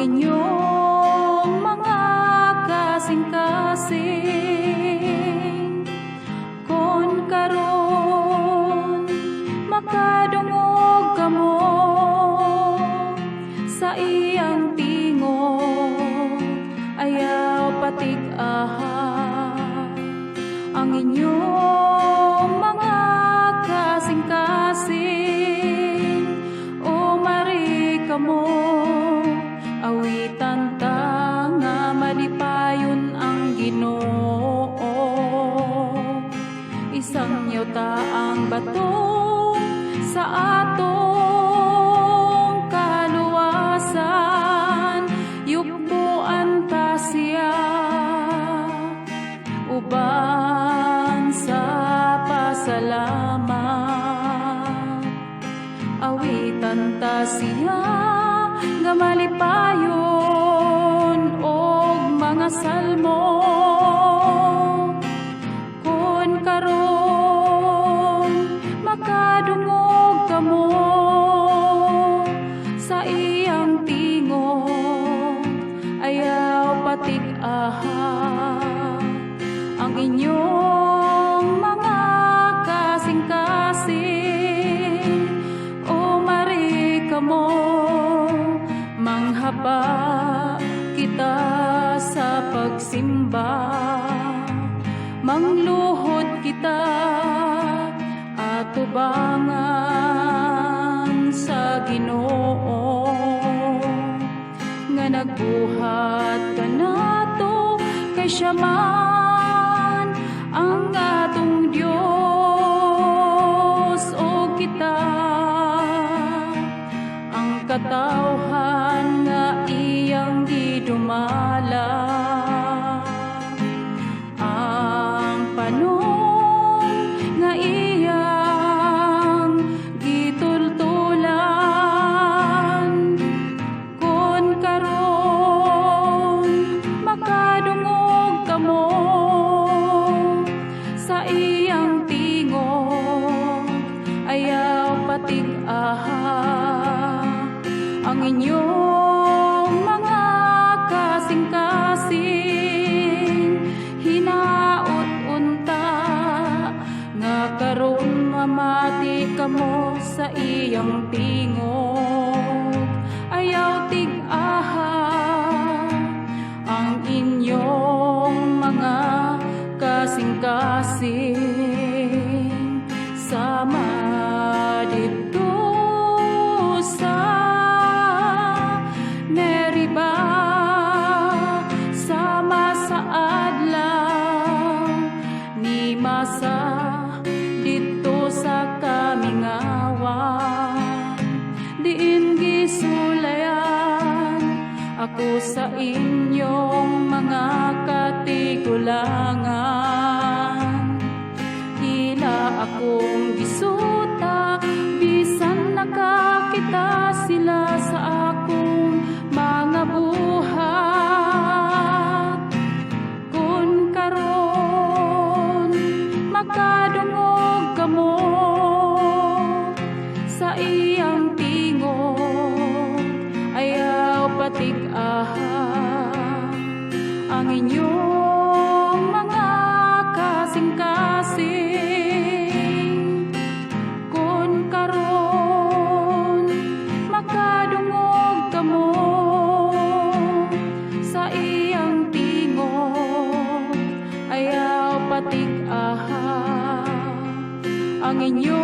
inyong mga kasing-kasing. Kon karon makadungog kamo sa iyang tingog, ayaw patig-ahan ang inyong mga kasing-kasing. O mari kamo awitan ta nga malipayon ang Ginoo. Isang ta ang bato sa atong kaluwasan, yukpuan ta siya uban sa pasalamat. Awitan ta siya nga malipayon og mga salmo. Kon karon makadungog kamo sa iyang tingog, ayaw patig-ahan ang inyong mga kasing-kasing. O mari kamo manghaba kita sa pagsimba, mangluhod kita atubangan sa Ginoo nga nagbuhat kanato, kay siya man ang atong Dios. O kita ang katawhan nga iyang gidumala, ang panon nga iyang gitultulan. Kon karon makadungog kamo sa iyang tingog, ayaw patig-ahan ang inyong mga kasing-kasing. Hinaot unta nga karon mamati kamo sa iyang tingog, ayaw tig-ahan ang inyong mga kasing-kasing. Sama dito sa Meriba, sama sa adlaw ni masa dito sa Kamingawan. Diin gisulayan ako sa inyong mga katigulangan. Hila akong gisuta bisan nakakita sila sa akong mga buhat. Kun karon makadungog kamo sa iyang tingog, ayaw patig-ahan ang inyong mga kasing-kasing. Kun karon makadungog kamo sa iyang tingog, ayaw patig-ahan ang inyong